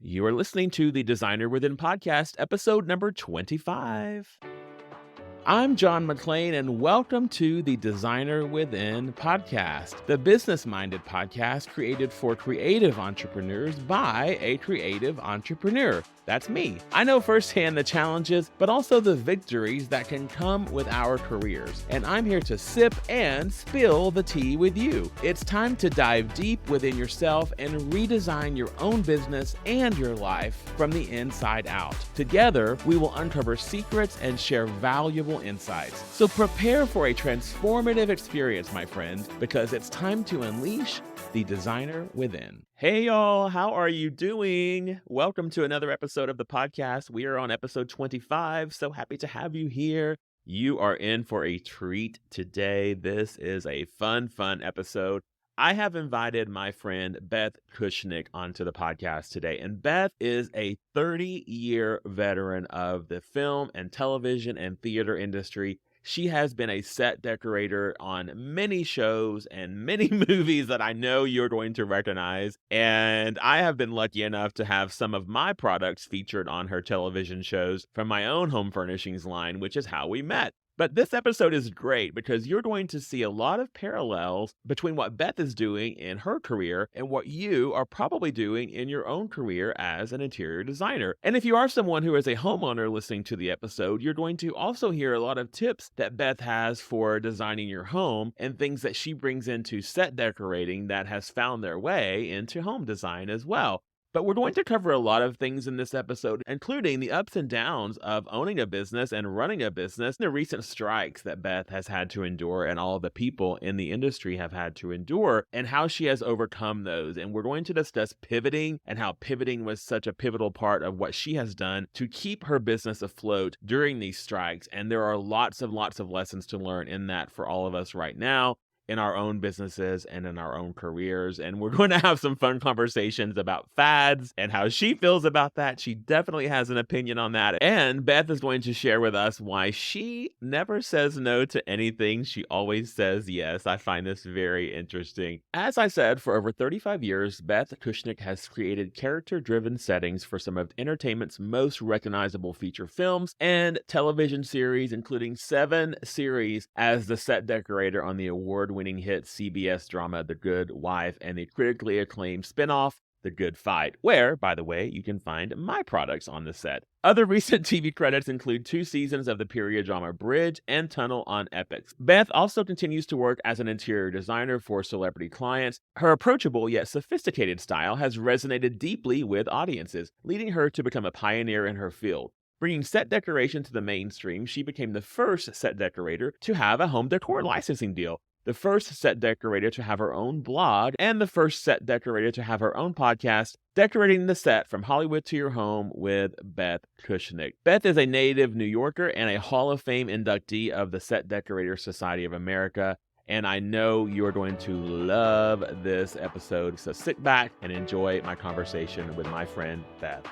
You are listening to the Designer Within podcast, episode number 25. I'm John McClain, and welcome to the Designer Within podcast, the business-minded podcast created for creative entrepreneurs by a creative entrepreneur. That's me. I know firsthand the challenges, but also the victories that can come with our careers. And I'm here to sip and spill the tea with you. It's time to dive deep within yourself and redesign your own business and your life from the inside out. Together, we will uncover secrets and share valuable insights. So prepare for a transformative experience, my friend, because it's time to unleash the designer within. Hey y'all, how are you doing? Welcome to another episode of the podcast. We are on episode 25. So happy to have you here. You are in for a treat today. This is a fun episode. I have invited my friend Beth Kushnick onto the podcast today, and Beth is a 30-year veteran of the film and television and theater industry. She has been a set decorator on many shows and many movies that I know you're going to recognize, and I have been lucky enough to have some of my products featured on her television shows from my own home furnishings line, which is how we met. But this episode is great because you're going to see a lot of parallels between what Beth is doing in her career and what you are probably doing in your own career as an interior designer. And if you are someone who is a homeowner listening to the episode, you're going to also hear a lot of tips that Beth has for designing your home and things that she brings into set decorating that has found their way into home design as well. But we're going to cover a lot of things in this episode, including the ups and downs of owning a business and running a business, the recent strikes that Beth has had to endure and all the people in the industry have had to endure, and how she has overcome those. And we're going to discuss pivoting and how pivoting was such a pivotal part of what she has done to keep her business afloat during these strikes. And there are lots of lessons to learn in that for all of us right now, in our own businesses and in our own careers. And we're going to have some fun conversations about fads and how she feels about that. She definitely has an opinion on that. And Beth is going to share with us why she never says no to anything. She always says yes. I find this very interesting. As I said, for over 35 years, Beth Kushnick has created character-driven settings for some of entertainment's most recognizable feature films and television series, including 7 series as the set decorator on the award-winning hit CBS drama The Good Wife and the critically acclaimed spinoff The Good Fight, where, by the way, you can find my products on the set. Other recent TV credits include 2 seasons of the period drama Bridge and Tunnel on Epix. Beth also continues to work as an interior designer for celebrity clients. Her approachable yet sophisticated style has resonated deeply with audiences, leading her to become a pioneer in her field. Bringing set decoration to the mainstream, she became the first set decorator to have a home decor licensing deal, the first set decorator to have her own blog, and the first set decorator to have her own podcast, Decorating the Set from Hollywood to Your Home with Beth Kushnick. Beth is a native New Yorker and a Hall of Fame inductee of the Set Decorator Society of America, and I know you're going to love this episode, so sit back and enjoy my conversation with my friend Beth.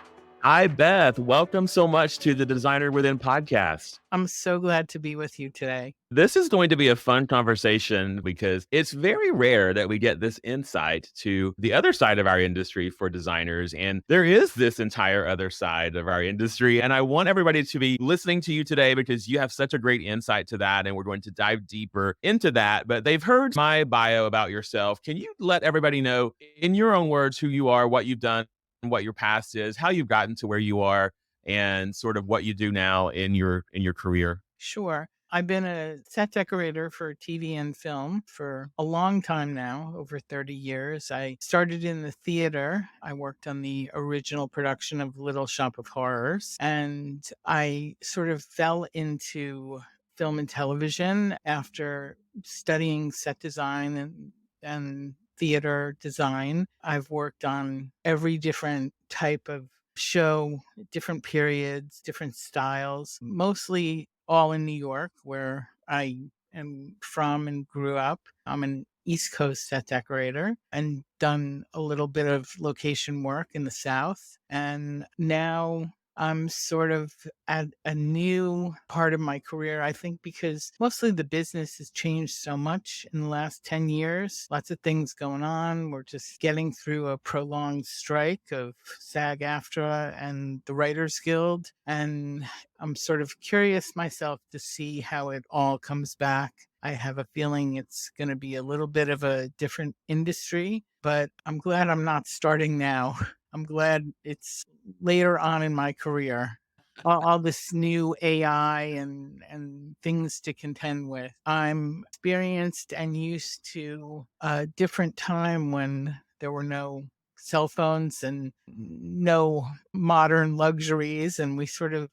Hi, Beth. Welcome so much to the Designer Within podcast. I'm so glad to be with you today. This is going to be a fun conversation because it's very rare that we get this insight to the other side of our industry for designers. And there is this entire other side of our industry. And I want everybody to be listening to you today because you have such a great insight to that. And we're going to dive deeper into that. But they've heard my bio about yourself. Can you let everybody know in your own words who you are, what you've done, what your past is, how you've gotten to where you are, and sort of what you do now in your career? Sure. I've been a set decorator for TV and film for a long time now, over 30 years. I started in the theater. I worked on the original production of Little Shop of Horrors, and I sort of fell into film and television after studying set design and theater design. I've worked on every different type of show, different periods, different styles, mostly all in New York, where I am from and grew up. I'm an East Coast set decorator and done a little bit of location work in the South. And now I'm sort of at a new part of my career, I think, because mostly the business has changed so much in the last 10 years. Lots of things going on. We're just getting through a prolonged strike of SAG-AFTRA and the Writers Guild. And I'm sort of curious myself to see how it all comes back. I have a feeling it's going to be a little bit of a different industry, but I'm glad I'm not starting now. I'm glad it's later on in my career. All this new AI and things to contend with. I'm experienced and used to a different time when there were no cell phones and no modern luxuries, and we sort of,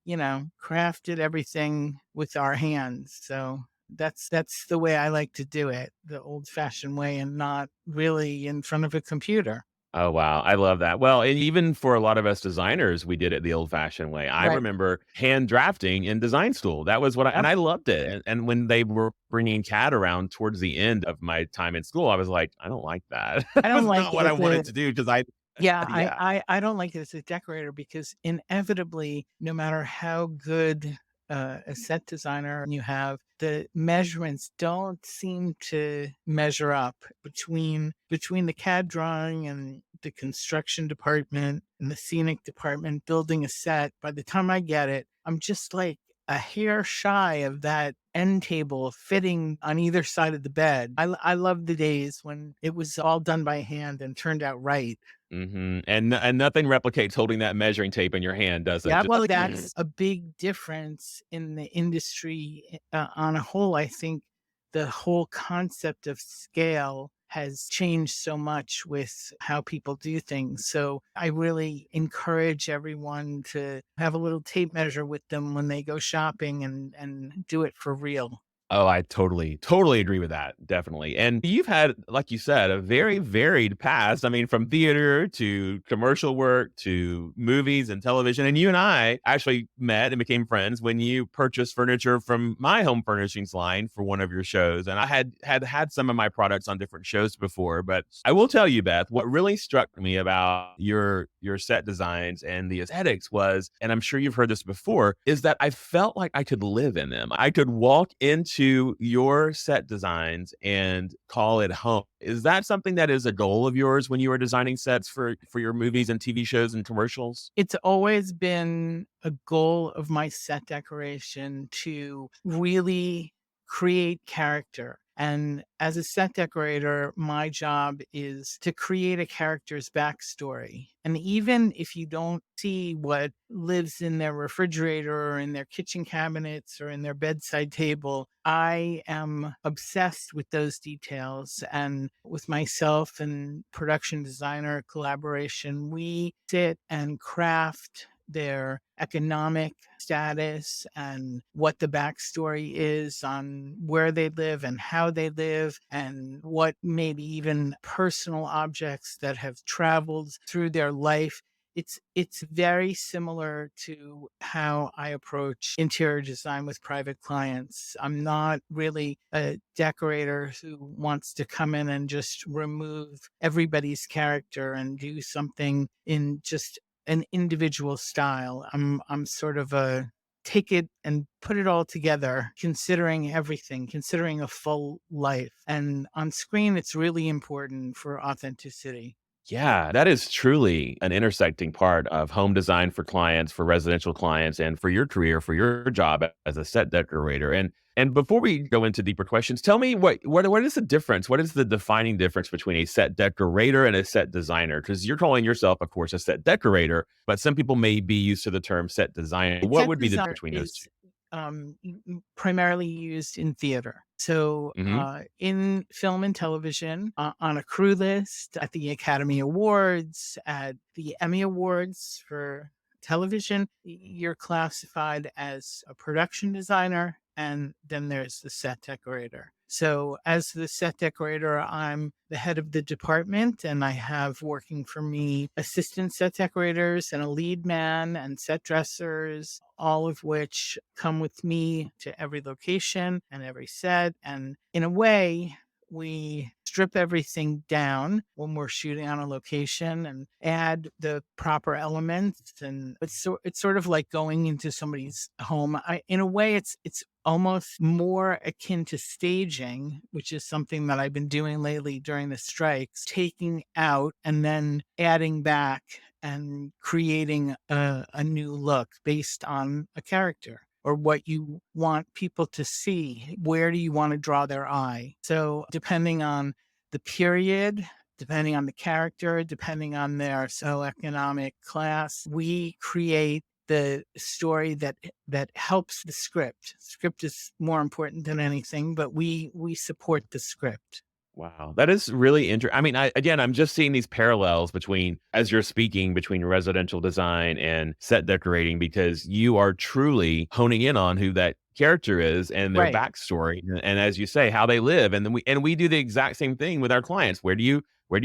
crafted everything with our hands. So that's the way I like to do it, the old-fashioned way, and not really in front of a computer. Oh, wow. I love that. Well, and even for a lot of us designers, we did it the old-fashioned way. I Right. remember hand drafting in design school. That was what I and Yep. I loved it. And when they were bringing CAD around towards the end of my time in school, I was like, "I don't like that." I That don't was like not it what I as wanted a to do because I Yeah, I yeah. I I don't like it as a decorator because inevitably, no matter how good a set designer you have, the measurements don't seem to measure up between the CAD drawing and the construction department and the scenic department building a set. By the time I get it, I'm just like a hair shy of that end table fitting on either side of the bed. I love the days when it was all done by hand and turned out right. Mhm. And nothing replicates holding that measuring tape in your hand, does it? Yeah, Just well, that's a big difference in the industry on a whole. I think the whole concept of scale has changed so much with how people do things. So I really encourage everyone to have a little tape measure with them when they go shopping and do it for real. Oh, I totally agree with that, definitely. And you've had, like you said, a very varied past. I mean, from theater to commercial work to movies and television. And you and I actually met and became friends when you purchased furniture from my home furnishings line for one of your shows. And I had some of my products on different shows before, but I will tell you, Beth, what really struck me about your set designs and the aesthetics was, and I'm sure you've heard this before, is that I felt like I could live in them. I could walk into your set designs and call it home. Is that something that is a goal of yours when you are designing sets for your movies and TV shows and commercials? It's always been a goal of my set decoration to really create character. And as a set decorator, my job is to create a character's backstory. And even if you don't see what lives in their refrigerator or in their kitchen cabinets or in their bedside table, I am obsessed with those details. And with myself and production designer collaboration, we sit and craft their economic status and what the backstory is on where they live and how they live, and what maybe even personal objects that have traveled through their life. It's very similar to how I approach interior design with private clients. I'm not really a decorator who wants to come in and just remove everybody's character and do something in just an individual style. I'm sort of a take it and put it all together, considering everything, considering a full life. And on screen, it's really important for authenticity. Yeah, that is truly an intersecting part of home design for clients, for residential clients, and for your career, for your job as a set decorator. And before we go into deeper questions, tell me what is the difference? What is the defining difference between a set decorator and a set designer? Because you're calling yourself, of course, a set decorator, but some people may be used to the term set designer. What Set would be the designer between those two? is primarily used in theater. So, Hmm. in film and television, on a crew list, at the Academy Awards, at the Emmy Awards for television, you're classified as a production designer, and then there's the set decorator. So, as the set decorator, I'm the head of the department, and I have working for me assistant set decorators and a lead man and set dressers, all of which come with me to every location and every set. And in a way, we strip everything down when we're shooting on a location and add the proper elements. And it's sort of like going into somebody's home. In a way, it's almost more akin to staging, which is something that I've been doing lately during the strikes, taking out and then adding back and creating a new look based on a character or what you want people to see. Where do you want to draw their eye? So depending on the period, depending on the character, depending on their socioeconomic class, we create the story that helps the script. Script is more important than anything, but we support the script. Wow, that is really interesting. I mean, I'm just seeing these parallels between, as you're speaking, between residential design and set decorating, because you are truly honing in on who that character is and their Right. backstory, and as you say, how they live, and then we do the exact same thing with our clients. Where do you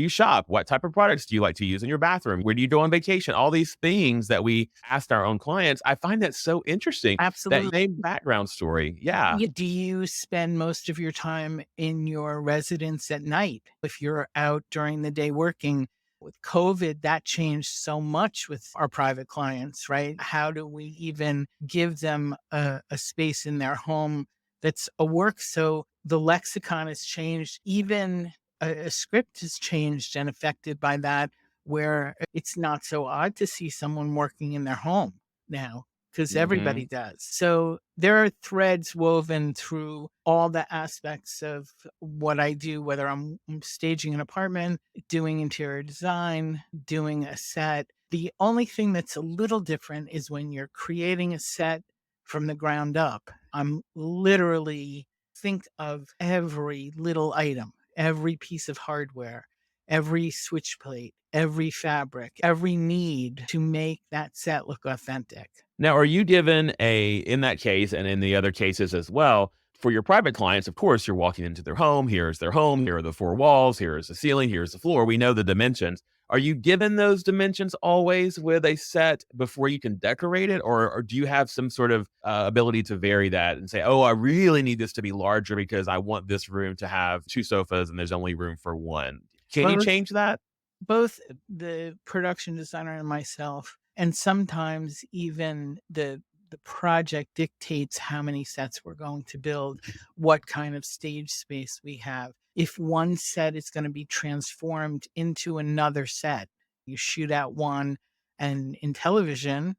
shop? What type of products do you like to use in your bathroom? Where do you go on vacation? All these things that we asked our own clients. I find that so interesting. That Absolutely. same background story. Yeah. Do you spend most of your time in your residence at night? If you're out during the day working, with COVID, that changed so much with our private clients, right? How do we even give them a space in their home that's a work? So the lexicon has changed. Even a script has changed and affected by that, where it's not so odd to see someone working in their home now because Hmm. everybody does. So there are threads woven through all the aspects of what I do, whether I'm staging an apartment, doing interior design, doing a set. The only thing that's a little different is when you're creating a set from the ground up. I'm literally think of every little item, every piece of hardware, every switch plate, every fabric, every need to make that set look authentic. Now, are you given in that case and in the other cases as well, for your private clients, of course, you're walking into their home. Here's their home. Here are the four walls. Here is the ceiling. Here's the floor. We know the dimensions. Are you given those dimensions always with a set before you can decorate it? Or do you have some sort of ability to vary that and say, oh, I really need this to be larger because I want this room to have two sofas and there's only room for one? Can you Both change that? both the production designer and myself, and sometimes even the project dictates how many sets we're going to build, what kind of stage space we have. If one set is going to be transformed into another set, you shoot out one, and in television,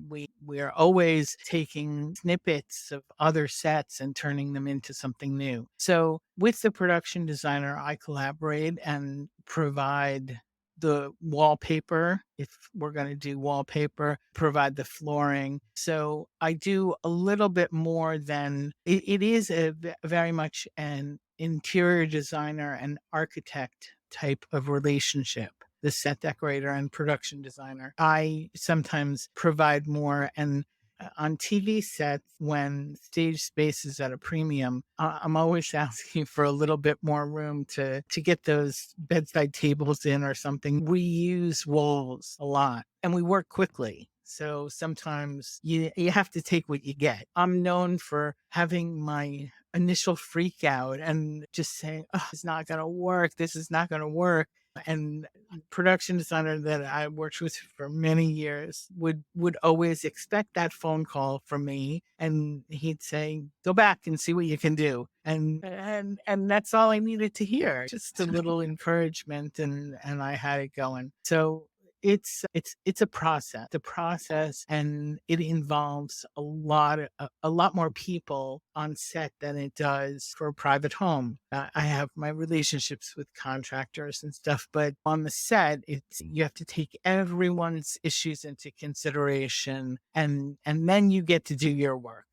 we are always taking snippets of other sets and turning them into something new. So with the production designer, I collaborate and provide the wallpaper if we're going to do wallpaper, provide the flooring. So I do a little bit more than it is very much an interior designer and architect type of relationship, the set decorator and production designer. I sometimes provide more. And on TV sets, when stage space is at a premium, I'm always asking for a little bit more room to get those bedside tables in or something. We use walls a lot and we work quickly. So sometimes you have to take what you get. I'm known for having my initial freak out and just saying, oh, it's not going to work. This is not going to work. And production designer that I worked with for many years would always expect that phone call from me, and he'd say, "Go back and see what you can do." And that's all I needed to hear, just a little encouragement, and I had it going. So it's a process, and it involves a lot more people on set than it does for a private home. I have my relationships with contractors and stuff, but on the set, it's you have to take everyone's issues into consideration, and then you get to do your work.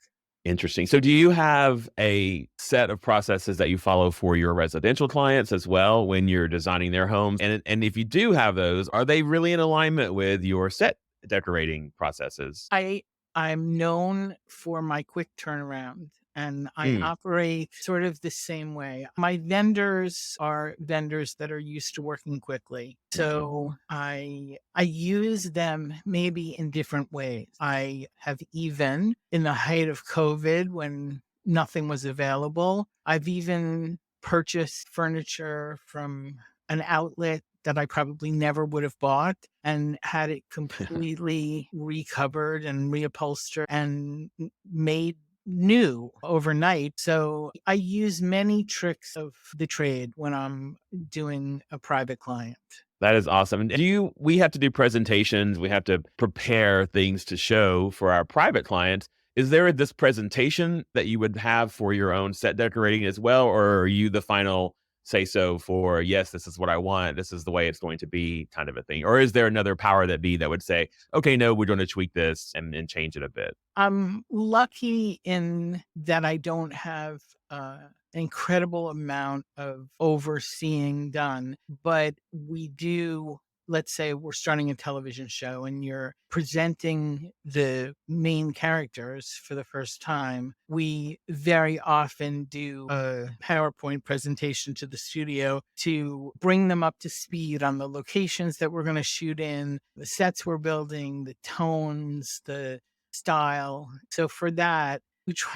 Interesting. So do you have a set of processes that you follow for your residential clients as well when you're designing their homes? And if you do have those, are they really in alignment with your set decorating processes? I I'm known for my quick turnaround, and I Mm, operate sort of the same way. My vendors are vendors that are used to working quickly. So I use them maybe in different ways. I have even in the height of COVID when nothing was available, I've even purchase furniture from an outlet that I probably never would have bought and had it completely recovered and reupholstered and made new overnight. So I use many tricks of the trade when I'm doing a private client. That is awesome. And we have to do presentations, we have to prepare things to show for our private clients. Is there this presentation that you would have for your own set decorating as well? Or are you the final say so for, yes, this is what I want, this is the way it's going to be kind of a thing? Or is there another power that be that would say, okay, no, we're going to tweak this and change it a bit? I'm lucky in that I don't have an incredible amount of overseeing done, but we do. Let's say we're starting a television show and you're presenting the main characters for the first time. We very often do a PowerPoint presentation to the studio to bring them up to speed on the locations that we're going to shoot in, the sets we're building, the tones, the style. So for that,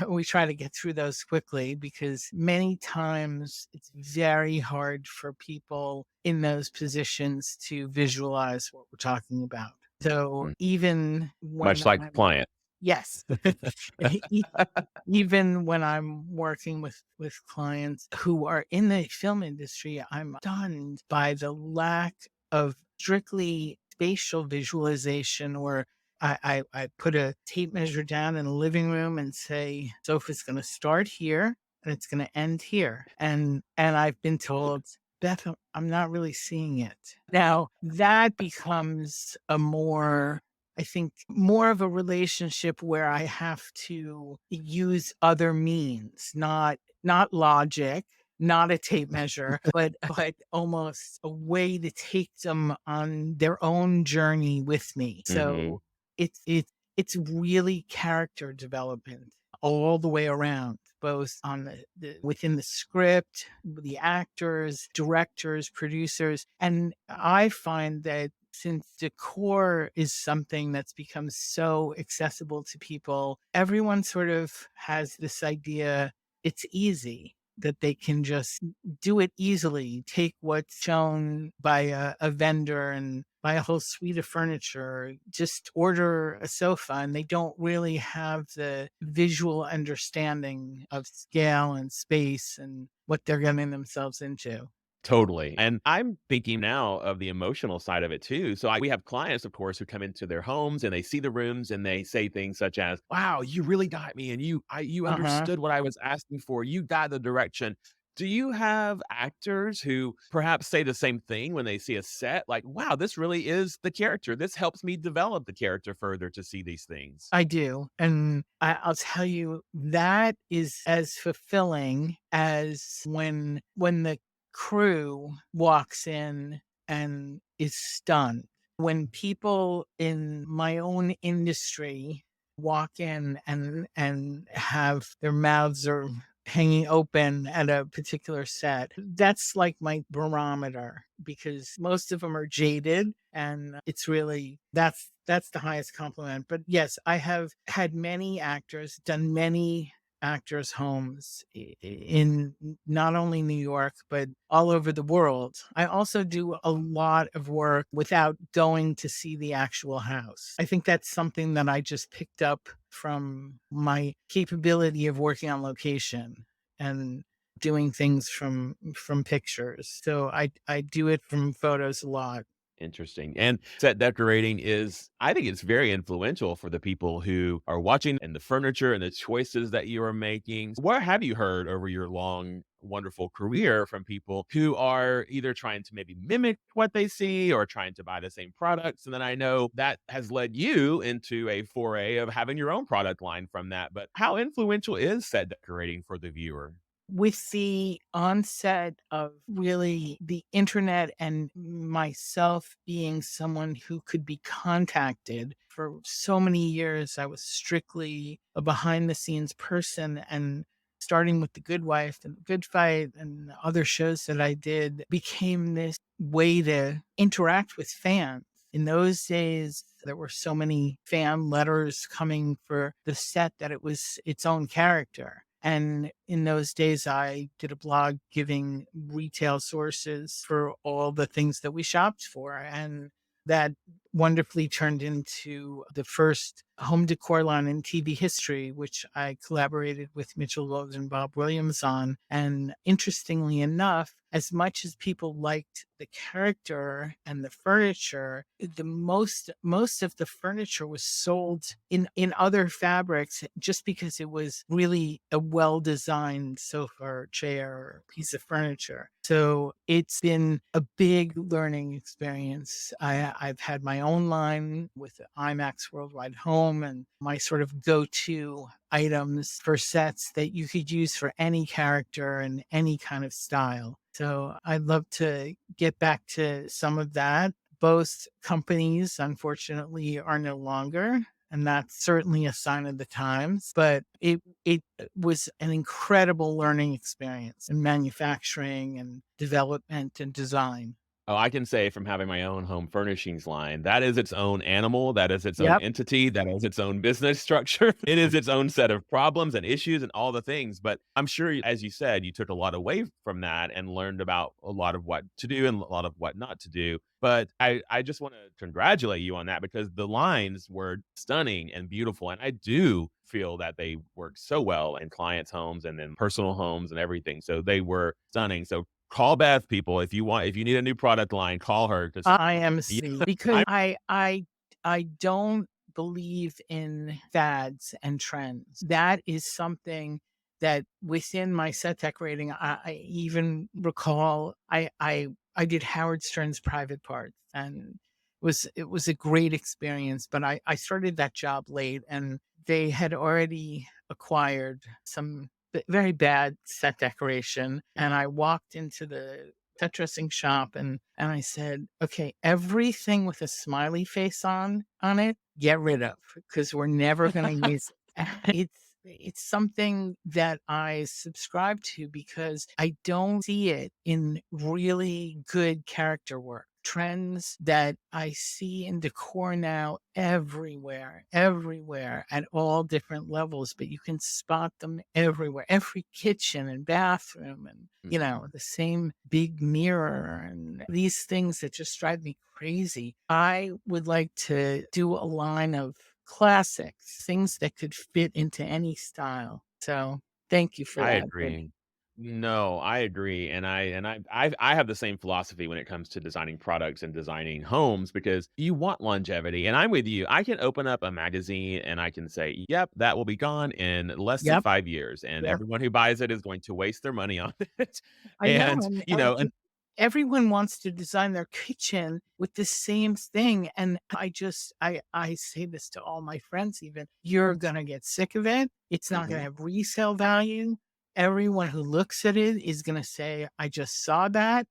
we try to get through those quickly because many times it's very hard for people in those positions to visualize what we're talking about. So Mm. even Much when like the I'm client. yes, E- even when I'm working with clients who are in the film industry, I'm stunned by the lack of strictly spatial visualization or I put a tape measure down in the living room and say, sofa's going to start here and it's going to end here. And I've been told, Beth, I'm not really seeing it. Now that becomes I think more of a relationship where I have to use other means, not logic, not a tape measure, but almost a way to take them on their own journey with me. Hmm. So it's really character development all the way around, both on the within the script, the actors, directors, producers. And I find that since decor is something that's become so accessible to people, everyone sort of has this idea it's easy that they can just do it easily, take what's shown by a vendor and buy a whole suite of furniture, just order a sofa, and they don't really have the visual understanding of scale and space and what they're getting themselves into. Totally. And I'm thinking now of the emotional side of it too. So we have clients, of course, who come into their homes and they see the rooms and they say things such as, "Wow, you really got me, and you Uh huh. understood what I was asking for. You got the direction." Do you have actors who perhaps say the same thing when they see a set? Like, "Wow, this really is the character. This helps me develop the character further to see these things." I do. And I'll tell you, that is as fulfilling as when the crew walks in and is stunned. When people in my own industry walk in and have their mouths are hanging open at a particular set, that's like my barometer because most of them are jaded and it's really that's the highest compliment. But yes, I have had many actors, done many actors' homes in not only New York, but all over the world. I also do a lot of work without going to see the actual house. I think that's something that I just picked up from my capability of working on location and doing things from pictures. So I do it from photos a lot. Interesting. And set decorating is, I think it's very influential for the people who are watching and the furniture and the choices that you are making. What have you heard over your long, wonderful career from people who are either trying to maybe mimic what they see or trying to buy the same products? And then I know that has led you into a foray of having your own product line from that. But how influential is set decorating for the viewer? With the onset of really the internet and myself being someone who could be contacted for so many years, I was strictly a behind the scenes person. And starting with The Good Wife and The Good Fight and other shows that I did became this way to interact with fans. In those days, there were so many fan letters coming for the set that it was its own character. And in those days, I did a blog giving retail sources for all the things that we shopped for. And that wonderfully turned into the first home decor line in TV history, which I collaborated with Mitchell Rose and Bob Williams on. And interestingly enough, as much as people liked the character and the furniture, the most of the furniture was sold in other fabrics just because it was really a well-designed sofa or chair or piece of furniture. So it's been a big learning experience. I've had my own line with IMAX Worldwide Home and my sort of go-to items for sets that you could use for any character and any kind of style. So I'd love to get back to some of that. Both companies, unfortunately, are no longer. And that's certainly a sign of the times, but it was an incredible learning experience in manufacturing and development and design. Oh, I can say from having my own home furnishings line, that is its own animal, that is its own Yep. entity, that is its own business structure. It is its own set of problems and issues and all the things, but I'm sure, as you said, you took a lot away from that and learned about a lot of what to do and a lot of what not to do. But I just wanna congratulate you on that because the lines were stunning and beautiful, and I do feel that they work so well in clients' homes and in personal homes and everything, so they were stunning. So call Beth, people, if you need a new product line, call her because IMC, because I'm I don't believe in fads and trends. That is something that within my set decorating, I even recall I did Howard Stern's private parts, and it was a great experience. But I started that job late, and they had already acquired some very bad set decoration, and I walked into the set dressing shop and I said, okay, everything with a smiley face on it, get rid of because we're never going to use it. It's something that I subscribe to because I don't see it in really good character work. Trends that I see in decor now everywhere at all different levels, but you can spot them everywhere, every kitchen and bathroom, and, the same big mirror and these things that just drive me crazy. I would like to do a line of classics, things that could fit into any style. So thank you for I that. agree. No, I agree, and I have the same philosophy when it comes to designing products and designing homes because you want longevity, and I'm with you. I can open up a magazine and I can say, "Yep, that will be gone in less than Yep. 5 years," and Yep. everyone who buys it is going to waste their money on it. I know, And, and, you know, and everyone wants to design their kitchen with the same thing, and I say this to all my friends even, "You're gonna get sick of it. It's not gonna Mhm, have resale value. Everyone who looks at it is gonna say, 'I just saw that,'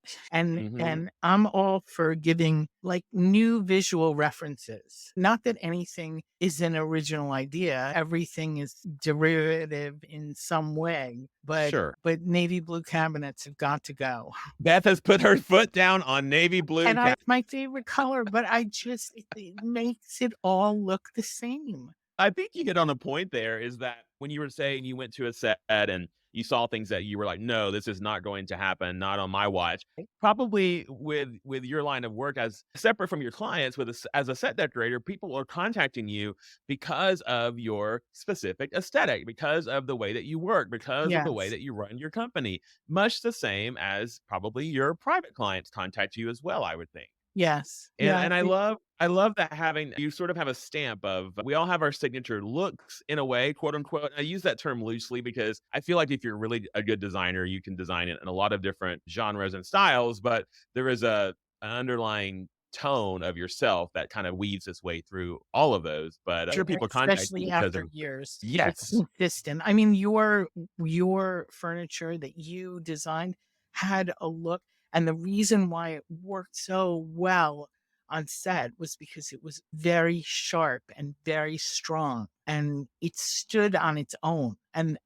mhm. and I'm all for giving, like, new visual references. Not that anything is an original idea, everything is derivative in some way, but Sure. navy blue cabinets have got to go. Beth has put her foot down on navy blue And it's my favorite color, but it makes it all look the same. I think you hit on a point there is that when you were saying you went to a set and you saw things that you were like, "No, this is not going to happen, not on my watch." Probably with your line of work as separate from your clients with as a set decorator, people are contacting you because of your specific aesthetic, because of the way that you work, because of the way Yes, that you run your company, much the same as probably your private clients contact you as well, I would think. yes, And yeah, I love that having you sort of have a stamp of we all have our signature looks in a way, quote unquote. I use that term loosely because I feel like if you're really a good designer, you can design it in a lot of different genres and styles, but there is an underlying tone of yourself that kind of weaves its way through all of those. But I'm sure people contact you especially because after of years. It's yes. consistent. I mean, your furniture that you designed had a look, and the reason why it worked so well on set was because it was very sharp and very strong, and it stood on its own. And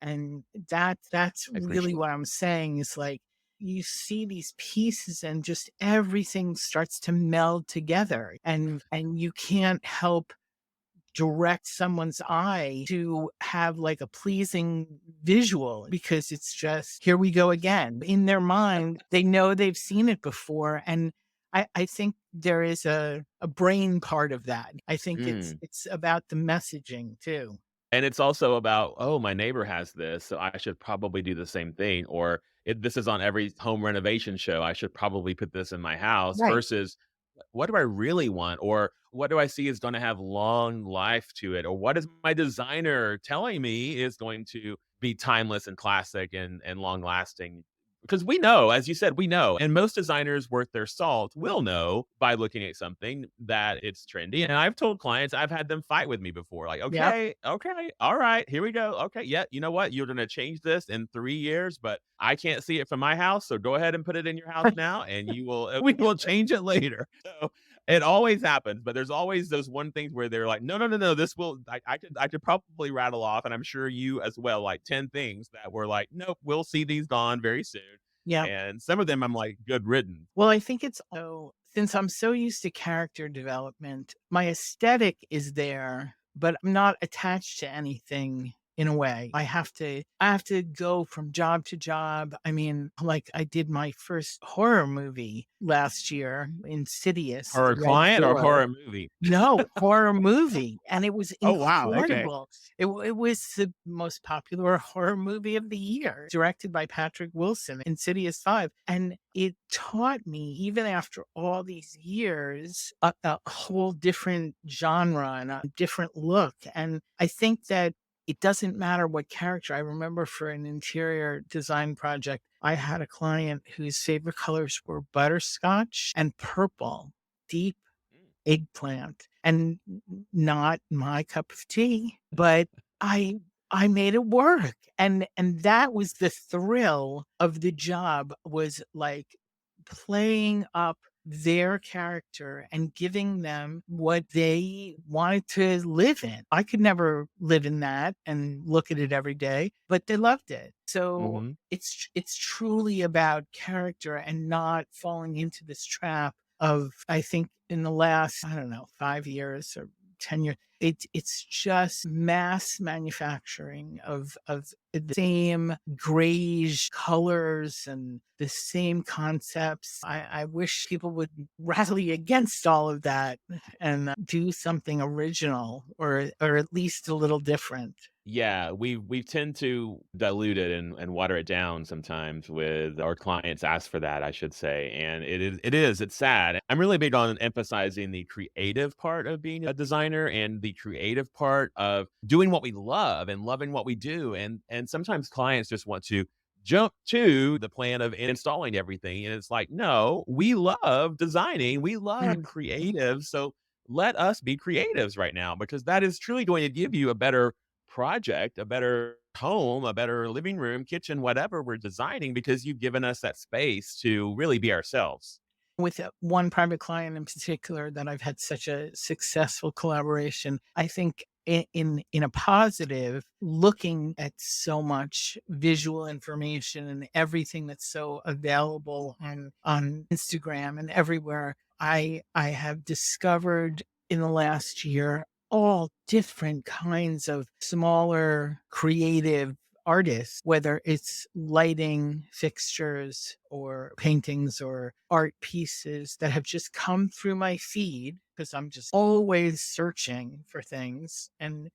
that's I really appreciate what I'm saying is like you see these pieces and just everything starts to meld together and you can't help direct someone's eye to have like a pleasing visual, because it's just, here we go again. In their mind, they know they've seen it before. And I think there is a brain part of that. I think Mm. it's about the messaging too. And it's also about, oh, my neighbor has this, so I should probably do the same thing. Or this is on every home renovation show. I should probably put this in my house Right. versus what do I really want? Or what do I see is going to have long life to it? Or what is my designer telling me is going to be timeless and classic and long lasting? Because we know, as you said, we know. And most designers worth their salt will know by looking at something that it's trendy. And I've told clients, I've had them fight with me before, like, Yep. okay, all right, here we go. Okay, yeah, you know what? You're going to change this in 3 years, but I can't see it from my house. So go ahead and put it in your house now, and you will, we will change it later. So it always happens, but there's always those one things where they're like, no, no, no, no, this will, I could probably rattle off, and I'm sure you as well, like 10 things that were like, nope, we'll see these gone very soon. Yep. And some of them I'm like, good riddance. Well, I think it's also, since I'm so used to character development, my aesthetic is there, but I'm not attached to anything in a way. I have to go from job to job. I mean, like I did my first horror movie last year, Insidious, Horror The Red client or Door. horror movie? No, horror movie, and it was Oh, wow, okay. incredible. It was the most popular horror movie of the year, directed by Patrick Wilson, Insidious 5, and it taught me, even after all these years, a whole different genre and a different look, and I think that it doesn't matter what character. I remember for an interior design project, I had a client whose favorite colors were butterscotch and purple, deep eggplant, and not my cup of tea, but I I made it work. And that was the thrill of the job, was like playing up their character and giving them what they wanted to live in. I could never live in that and look at it every day, but they loved it. So Mhm. it's truly about character and not falling into this trap of, I think in the last, I don't know, 5 years or 10 years, it's just mass manufacturing of the same grayish colors and the same concepts. I wish people would rally against all of that and do something original, or at least a little different. Yeah, we tend to dilute it and water it down sometimes with our clients ask for that, I should say. And it's sad. I'm really big on emphasizing the creative part of being a designer and the creative part of doing what we love and loving what we do. And sometimes clients just want to jump to the plan of installing everything. And it's like, no, we love designing, we love Mm. creative. So let us be creatives right now, because that is truly going to give you a better project, a better home, a better living room, kitchen, whatever we're designing, because you've given us that space to really be ourselves. With one private client in particular that I've had such a successful collaboration, I think in a positive, looking at so much visual information and everything that's so available on Instagram and everywhere, I have discovered in the last year all different kinds of smaller creative artists, whether it's lighting fixtures or paintings or art pieces that have just come through my feed, because I'm just always searching for things and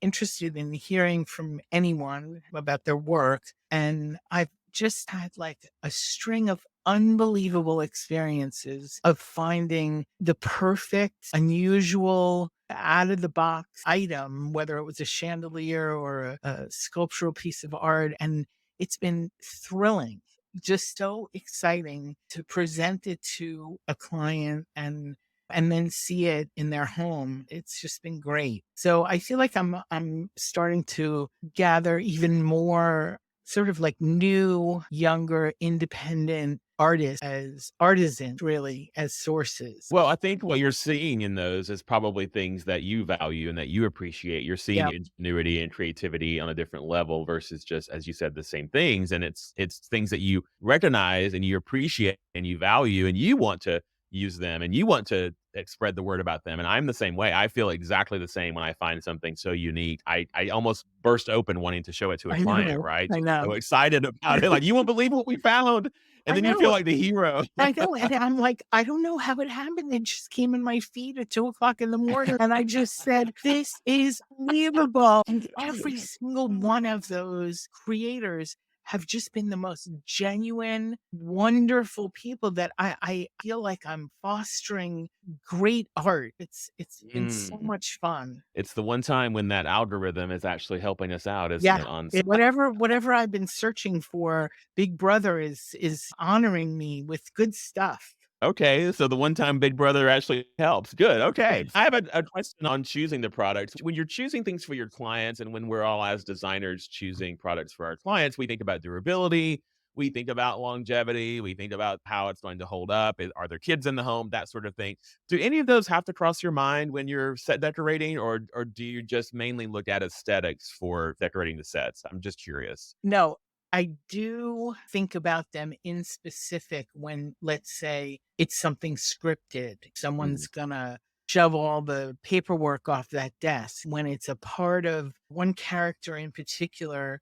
interested in hearing from anyone about their work. And I've just had like a string of unbelievable experiences of finding the perfect, unusual, out of the box item, whether it was a chandelier or a sculptural piece of art. And it's been thrilling, just so exciting to present it to a client and then see it in their home. It's just been great. So I feel like I'm starting to gather even more sort of like new, younger, independent artists as artisans, really, as sources. Well, I think what you're seeing in those is probably things that you value and that you appreciate. You're seeing Yeah. ingenuity and creativity on a different level versus just, as you said, the same things. And it's things that you recognize and you appreciate and you value and you want to use them and you want to spread the word about them. And I'm the same way. I feel exactly the same when I find something so unique. I almost burst open wanting to show it to a I client, know. right? I Just so know. excited about it. Like, you won't believe what we found. And I then you feel know. like the hero. I know, and I'm like, I don't know how it happened. It just came in my feed at 2 o'clock in the morning. And I just said, this is unbelievable. And every single one of those creators have just been the most genuine, wonderful people that I feel like I'm fostering great art. It's been so Mm. much fun. It's the one time when that algorithm is actually helping us out, isn't Yeah. it? On Whatever I've been searching for, Big Brother is honoring me with good stuff. Okay, so the one time Big Brother actually helps. Good, okay. Yes. I have a question on choosing the products. When you're choosing things for your clients and when we're all as designers choosing products for our clients, we think about durability, we think about longevity, we think about how it's going to hold up. Are there kids in the home? That sort of thing. Do any of those have to cross your mind when you're set decorating, or do you just mainly look at aesthetics for decorating the sets? I'm just curious. No, I do think about them in specific when, let's say, it's something scripted. Mhm. Someone's gonna shove all the paperwork off that desk. When it's a part of one character in particular,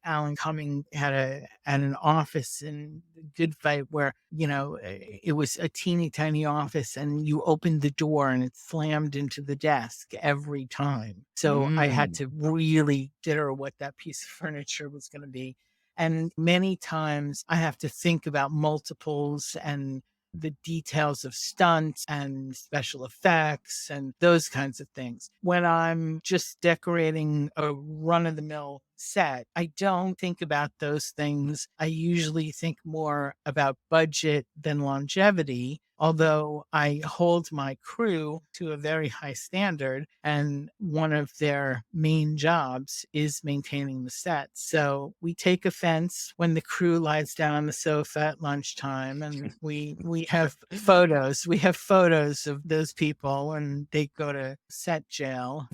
Alan Cumming had an office in The Good Fight where, it was a teeny tiny office and you opened the door and it slammed into the desk every time. So I had Mm. to really consider what that piece of furniture was going to be. And many times I have to think about multiples and the details of stunts and special effects and those kinds of things. When I'm just decorating a run of the mill set, I don't think about those things. I usually think more about budget than longevity, although I hold my crew to a very high standard. And one of their main jobs is maintaining the set. So we take offense when the crew lies down on the sofa at lunchtime, and we have photos. We have photos of those people when they go to set jail.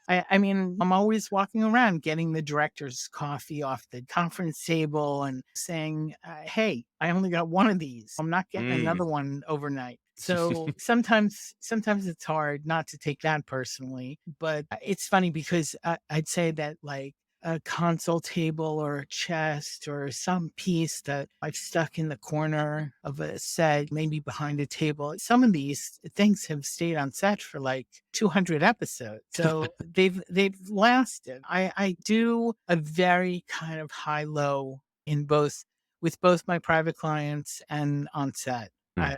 I mean, I'm always walking around getting the director's coffee off the conference table and saying, hey, I only got one of these. I'm not getting Mm. another one overnight. So sometimes it's hard not to take that personally, but it's funny because I'd say that like a console table or a chest or some piece that I've stuck in the corner of a set, maybe behind a table. Some of these things have stayed on set for like 200 episodes. So they've lasted. I do a very kind of high low in both with both my private clients and on set. Mm.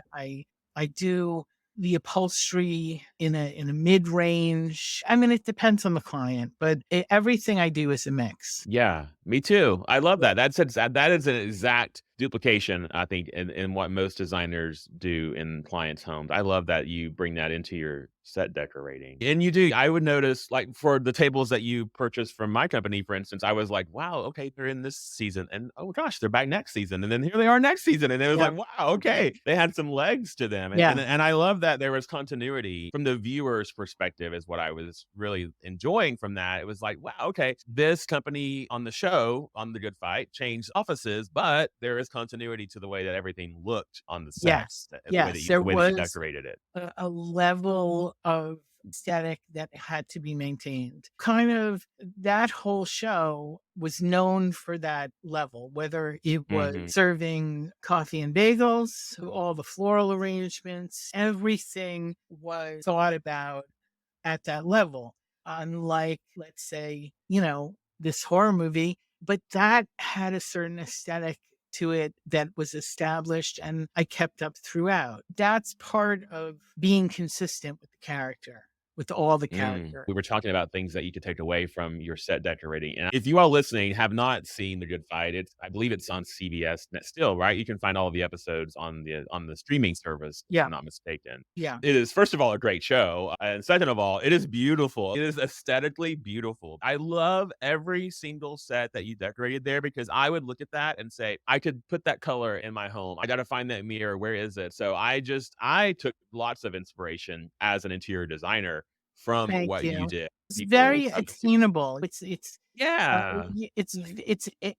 I do the upholstery in a mid range. I mean, it depends on the client, but everything I do is a mix. Yeah, me too. I love Yeah. that. That is an exact duplication, I think, in what most designers do in clients' homes. I love that you bring that into your set decorating. And you do. I would notice, like for the tables that you purchased from my company, for instance, I was like, wow, okay, they're in this season. And oh gosh, they're back next season. And then here they are next season. And it was Yeah. like, wow, okay. They had some legs to them. Yeah. And I love that there was continuity from the viewer's perspective, is what I was really enjoying from that. It was like, wow, okay, this company on the show, on The Good Fight, changed offices, but there is continuity to the way that everything looked on the Yes. sets, Yes. the There way that you was decorated it. a level of aesthetic that had to be maintained. Kind of that whole show was known for that level, whether it was Mhm. serving coffee and bagels, all the floral arrangements, everything was thought about at that level. Unlike, let's say, this horror movie, but that had a certain aesthetic to it that was established and I kept up throughout. That's part of being consistent with the character, with all the character. We were talking about things that you could take away from your set decorating. And if you all listening have not seen The Good Fight, I believe it's on CBS net still, right? You can find all of the episodes on the streaming service, if Yeah. I'm not mistaken. Yeah. It is, first of all, a great show. And second of all, it is beautiful. It is aesthetically beautiful. I love every single set that you decorated there, because I would look at that and say, I could put that color in my home. I got to find that mirror. Where is it? So I took lots of inspiration as an interior designer from Thank what you you. did. It's People very obviously. attainable. Yeah.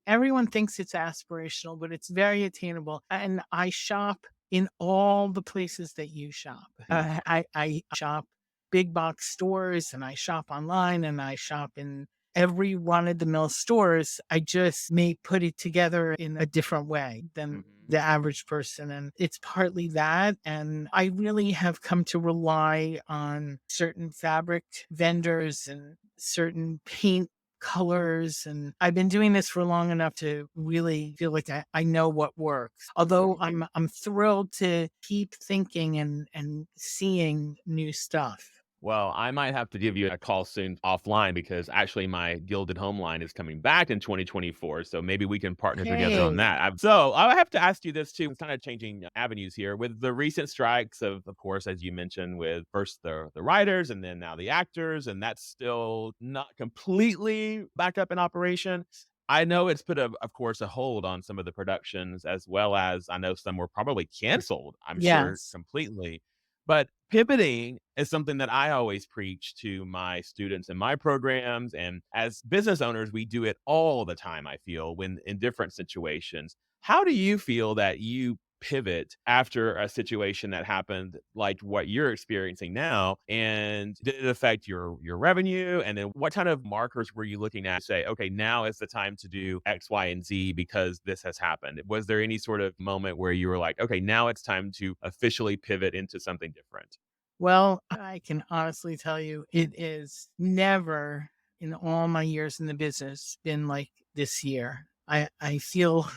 Everyone thinks it's aspirational, but it's very attainable. And I shop in all the places that you shop. I shop big box stores and I shop online and I shop in every run of the mill stores. I just may put it together in a different way than the average person. And it's partly that. And I really have come to rely on certain fabric vendors and certain paint colors. And I've been doing this for long enough to really feel like I know what works. Although I'm thrilled to keep thinking and seeing new stuff. Well, I might have to give you a call soon offline because actually my Gilded Home line is coming back in 2024. So maybe we can partner together on Hey, that. So I have to ask you this too. It's kind of changing avenues here with the recent strikes of course, as you mentioned, with first the writers and then now the actors, and that's still not completely back up in operation. I know it's put, of course, a hold on some of the productions, as well as I know some were probably canceled, I'm sure, yes. completely. But pivoting is something that I always preach to my students in my programs. And as business owners, we do it all the time, I feel, when in different situations. How do you feel that you pivot after a situation that happened like what you're experiencing now? And did it affect your revenue? And then what kind of markers were you looking at to say, okay, now is the time to do X, Y, and Z because this has happened? Was there any sort of moment where you were like, okay, now it's time to officially pivot into something different? Well, I can honestly tell you it is never in all my years in the business been like this year. I feel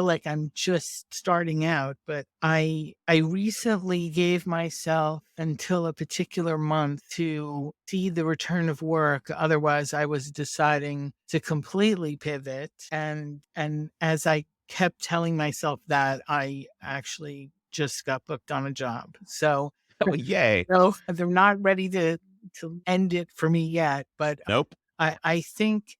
like I'm just starting out, but I recently gave myself until a particular month to see the return of work. Otherwise, I was deciding to completely pivot. And as I kept telling myself that, I actually just got booked on a job. So Oh, yay. no, they're not ready to end it for me yet, but Nope. I think,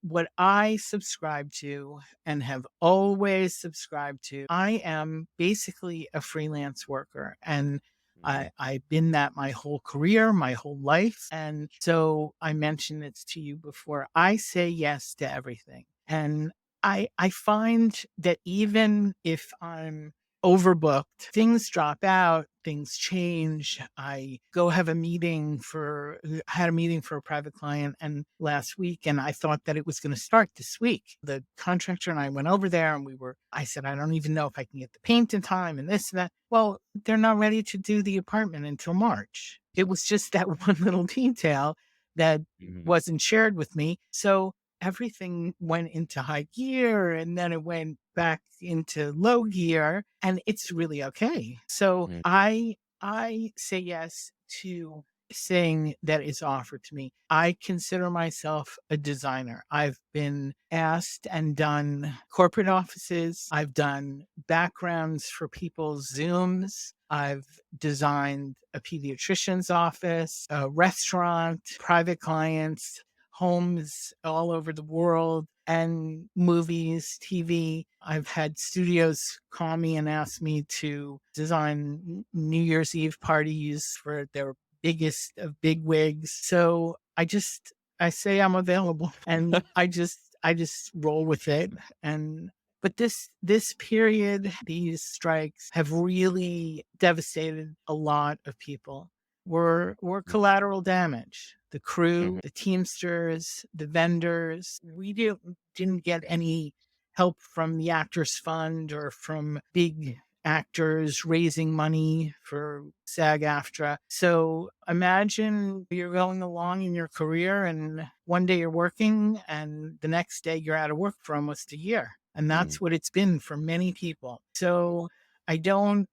what I subscribe to and have always subscribed to, I am basically a freelance worker. And Mhm. I've been that my whole career, my whole life. And so I mentioned this to you before. I say yes to everything. And I find that even if I'm overbooked, things drop out, things change. I go have a meeting for had a meeting for a private client and last week, and I thought that it was going to start this week. The contractor and I went over there and I said, I don't even know if I can get the paint in time and this and that. Well, they're not ready to do the apartment until March. It was just that one little detail that Mhm. wasn't shared with me. So everything went into high gear and then it went back into low gear and it's really okay. So Mm. I say yes to thing that is offered to me. I consider myself a designer. I've been asked and done corporate offices. I've done backgrounds for people's Zooms. I've designed a pediatrician's office, a restaurant, private clients, homes all over the world, and movies, TV. I've had studios call me and ask me to design New Year's Eve parties for their biggest of big wigs. So I say I'm available and I just roll with it. And but this period, these strikes have really devastated a lot of people. We're collateral damage. The crew, Mhm. the Teamsters, the vendors. We didn't get any help from the Actors Fund or from big actors raising money for SAG-AFTRA. So imagine you're going along in your career and one day you're working and the next day you're out of work for almost a year. And Mm. that's what it's been for many people. So I don't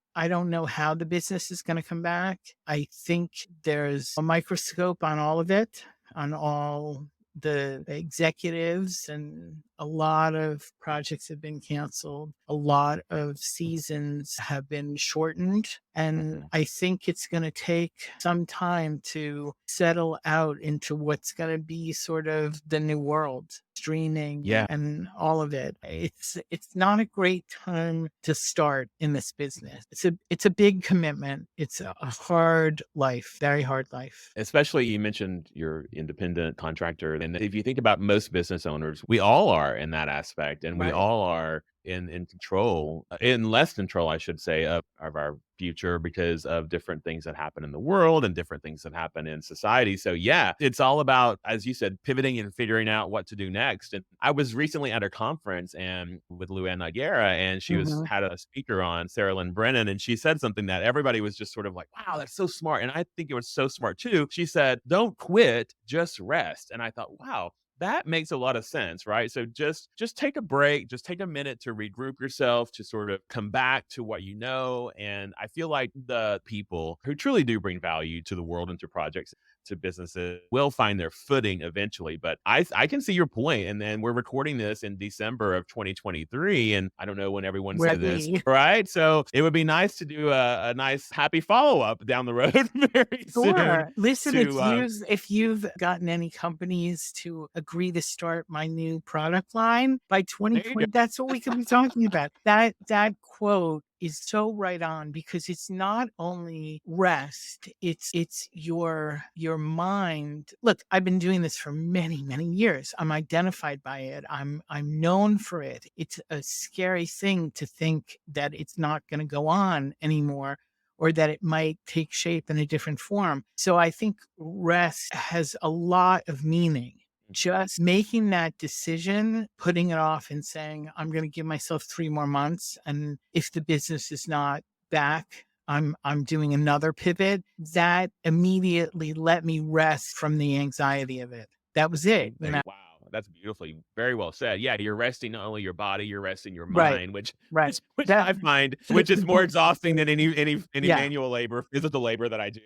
know how the business is going to come back. I think there's a microscope on all of it, on all the executives, and a lot of projects have been canceled. A lot of seasons have been shortened. And Mhm. I think it's going to take some time to settle out into what's going to be sort of the new world, streaming Yeah. and all of it. It's not a great time to start in this business. It's a big commitment. It's a hard life, very hard life. Especially you mentioned you're independent contractor. And if you think about most business owners, we all are are in that aspect, and we Right. all are in control, in less control, I should say, of our future because of different things that happen in the world and different things that happen in society. So yeah, it's all about, as you said, pivoting and figuring out what to do next. And I was recently at a conference and with Luann Nigera, and she was Hmm. had a speaker on, Sarah Lynn Brennan, and she said something that everybody was just sort of like, wow, that's so smart. And I think it was so smart too. She said, don't quit, just rest. And I thought, wow, that makes a lot of sense, right? So just take a break, just take a minute to regroup yourself, to sort of come back to what you know. And I feel like the people who truly do bring value to the world and to projects, to businesses, will find their footing eventually. But I can see your point. And then we're recording this in December of 2023, and I don't know when everyone's to this, Ready. right? So it would be nice to do a nice happy follow up down the road very soon Sure. Listen, to if you've gotten any companies to agree to start my new product line by there you go. 2020, that's what we could be talking about. That quote is so right on because it's not only rest, it's your mind. Look, I've been doing this for many, many years. I'm identified by it. I'm known for it. It's a scary thing to think that it's not going to go on anymore or that it might take shape in a different form. So I think rest has a lot of meaning. Just making that decision, putting it off and saying, I'm going to give myself 3 more months. And if the business is not back, I'm doing another pivot. That immediately let me rest from the anxiety of it. That was it. Amazing. Wow, that's beautifully very well said. Yeah, you're resting not only your body, you're resting your Right. mind, which Right. which That I find which is more exhausting than any yeah. manual labor, physical labor that I do.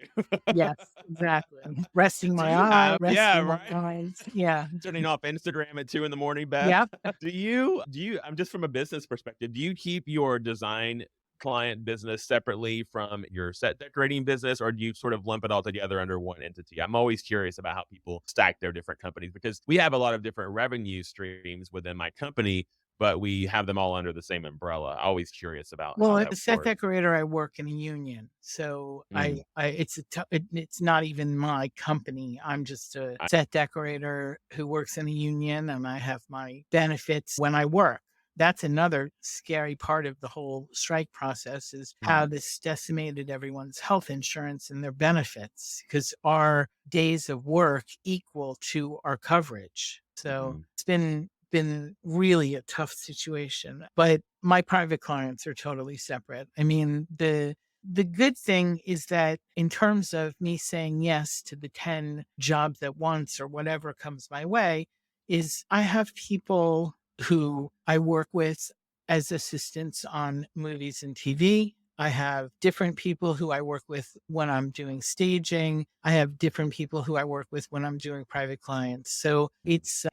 Yes, exactly. Resting Do my you eye, have yeah, resting my right? mind. Yeah. Turning off Instagram at 2 in the morning, Beth. Yep. Do you I'm just from a business perspective, do you keep your design client business separately from your set decorating business, or do you sort of lump it all together under one entity? I'm always curious about how people stack their different companies because we have a lot of different revenue streams within my company, but we have them all under the same umbrella. Always curious about Well, how as that a set works. decorator, I work in a union, so Mm, it's not even my company. I'm just a I, set decorator who works in a union, and I have my benefits when I work. That's another scary part of the whole strike process is how mm, this decimated everyone's health insurance and their benefits because our days of work equal to our coverage. So mm, it's been really a tough situation. But my private clients are totally separate. I mean, the good thing is that in terms of me saying yes to the 10 jobs at once or whatever comes my way, is I have people who I work with as assistants on movies and TV. I have different people who I work with when I'm doing staging. I have different people who I work with when I'm doing private clients. So it's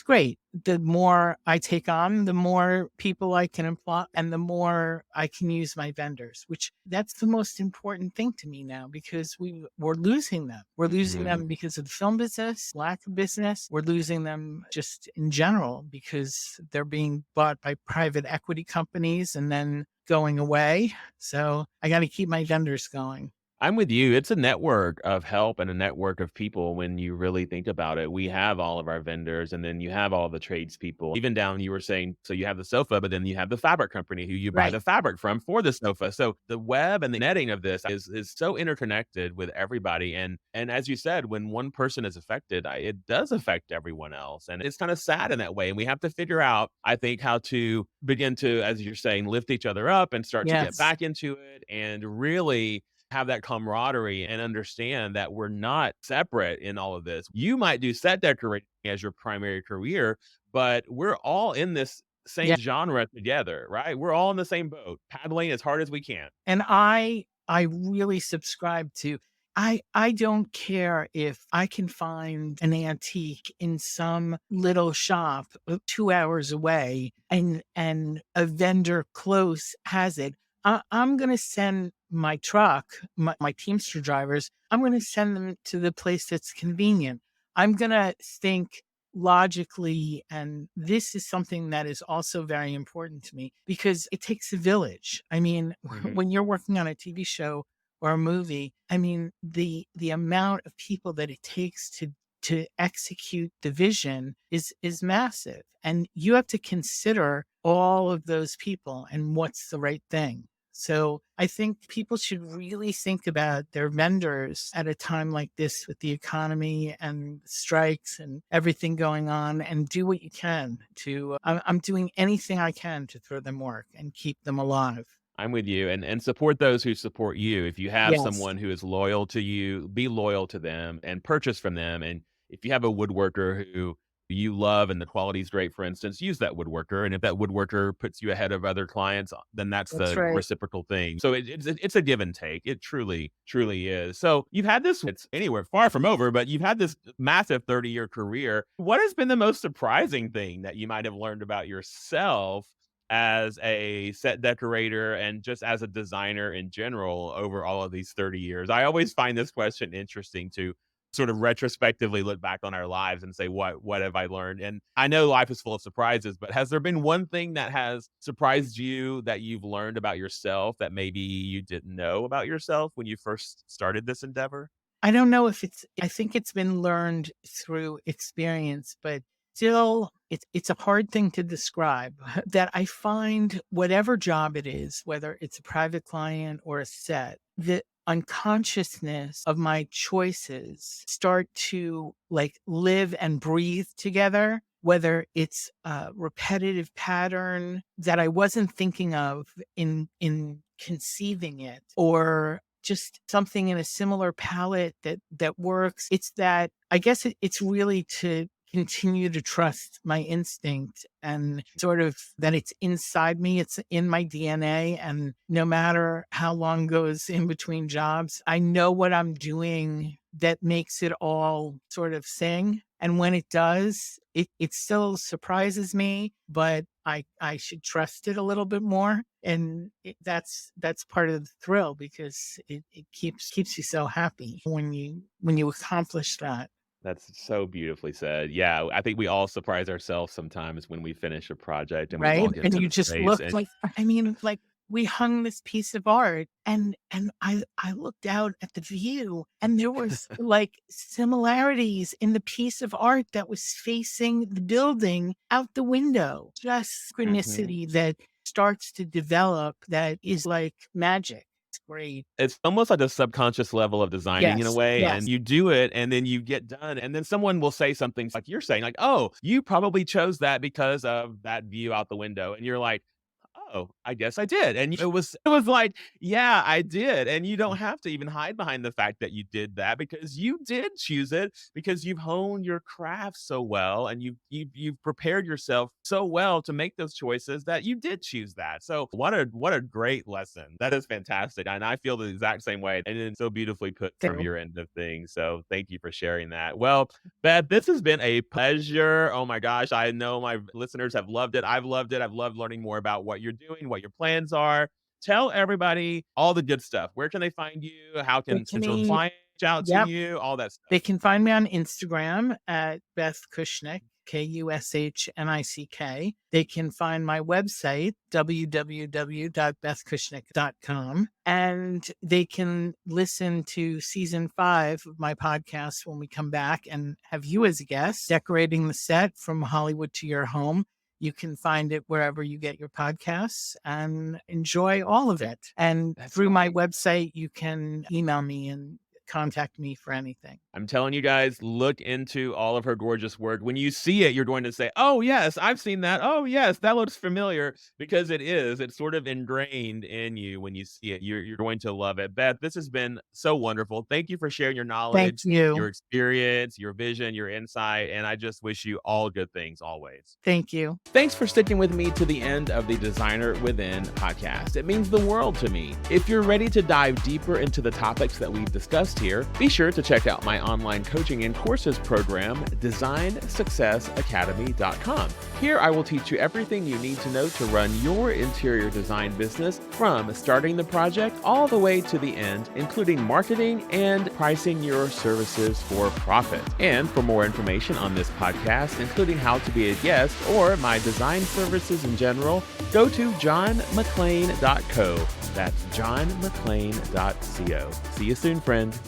great. The more I take on, the more people I can employ and the more I can use my vendors, which that's the most important thing to me now because we're losing them. We're losing mm. them because of the film business, lack of business. We're losing them just in general because they're being bought by private equity companies and then going away. So I got to keep my vendors going. I'm with you. It's a network of help and a network of people when you really think about it. We have all of our vendors and then you have all the tradespeople. Even down, you were saying, so you have the sofa, but then you have the fabric company who you buy Right. the fabric from for the sofa. So the web and the netting of this is so interconnected with everybody. And as you said, when one person is affected, it does affect everyone else. And it's kind of sad in that way. And we have to figure out, I think, how to begin to, as you're saying, lift each other up and start to get Yes. back into it and really have that camaraderie and understand that we're not separate in all of this. You might do set decorating as your primary career, but we're all in this Yeah. same genre together, right? We're all in the same boat, paddling as hard as we can. And I really subscribe to I don't care if I can find an antique in some little shop 2 hours away and a vendor close has it. I'm going to send my truck, my Teamster drivers, I'm going to send them to the place that's convenient. I'm going to think logically. And this is something that is also very important to me because it takes a village. I mean, Mhm. when you're working on a TV show or a movie, I mean, the amount of people that it takes to execute the vision is massive. And you have to consider all of those people and what's the right thing. So I think people should really think about their vendors at a time like this with the economy and strikes and everything going on, and do what you can to, I'm doing anything I can to throw them work and keep them alive. I'm with you, and support those who support you. If you have Yes, someone who is loyal to you, be loyal to them and purchase from them. And if you have a woodworker who you love and the quality is great, for instance, use that woodworker. And if that woodworker puts you ahead of other clients, then that's that's the right. reciprocal thing. So it's a give and take. It truly, truly is. So you've had this, it's anywhere far from over, but you've had this massive 30-year career. What has been the most surprising thing that you might have learned about yourself as a set decorator and just as a designer in general over all of these 30 years? I always find this question interesting to sort of retrospectively look back on our lives and say, what have I learned? And I know life is full of surprises, but has there been one thing that has surprised you that you've learned about yourself that maybe you didn't know about yourself when you first started this endeavor? I don't know if I think it's been learned through experience, but still, it's a hard thing to describe. That I find whatever job it is, whether it's a private client or a set, the unconsciousness of my choices start to like live and breathe together, whether it's a repetitive pattern that I wasn't thinking of in conceiving it, or just something in a similar palette that works. It's that, I guess it's really to continue to trust my instinct and sort of that it's inside me, it's in my DNA. And no matter how long goes in between jobs, I know what I'm doing that makes it all sort of sing. And when it does, it still surprises me, but I should trust it a little bit more. And that's part of the thrill, because it keeps you so happy when you accomplish that. That's so beautifully said. Yeah, I think we all surprise ourselves sometimes when we finish a project and we Right? walk And into you the just space look and like, I mean, like we hung this piece of art, and I looked out at the view, and there was like similarities in the piece of art that was facing the building out the window. Just Mhm. synchronicity that starts to develop that is like magic. It's great. It's almost like a subconscious level of designing in a Yes, way, and yes. you do it, and then you get done, and then someone will say something like you're saying, like, "Oh, you probably chose that because of that view out the window," and you're like, "Oh, I guess I did." And it was like, "Yeah, I did." And you don't have to even hide behind the fact that you did that because you did choose it because you've honed your craft so well and you've prepared yourself so well to make those choices that you did choose that. So what a great lesson. That is fantastic. And I feel the exact same way. And it's so beautifully put from So your end of things. So thank you for sharing that. Well, Beth, this has been a pleasure. Oh my gosh. I know my listeners have loved it. I've loved it. I've loved learning more about what you're doing, what your plans are. Tell everybody all the good stuff. Where can they find you? How they can can potential be, clients reach out to yep. you? All that stuff. They can find me on Instagram at Beth Kushnick, Kushnick. They can find my website, www.bethkushnick.com. And they can listen to season 5 of my podcast when we come back and have you as a guest, Decorating the Set from Hollywood to Your Home. You can find it wherever you get your podcasts and enjoy all of it. And That's through my great. website, you can email me and contact me for anything. I'm telling you guys, look into all of her gorgeous work. When you see it, you're going to say, "Oh, yes, I've seen that. Oh, yes, that looks familiar," because it is. It's sort of ingrained in you when you see it. You're going to love it. Beth, this has been so wonderful. Thank you for sharing your Thank knowledge, you. your experience, your vision, your insight, and I just wish you all good things always. Thank you. Thanks for sticking with me to the end of the Designer Within podcast. It means the world to me. If you're ready to dive deeper into the topics that we've discussed here, be sure to check out my online coaching and courses program, DesignSuccessAcademy.com. Here I will teach you everything you need to know to run your interior design business from starting the project all the way to the end, including marketing and pricing your services for profit. And for more information on this podcast, including how to be a guest or my design services in general, go to johnmcclain.co. That's johnmcclain.co. See you soon, friend.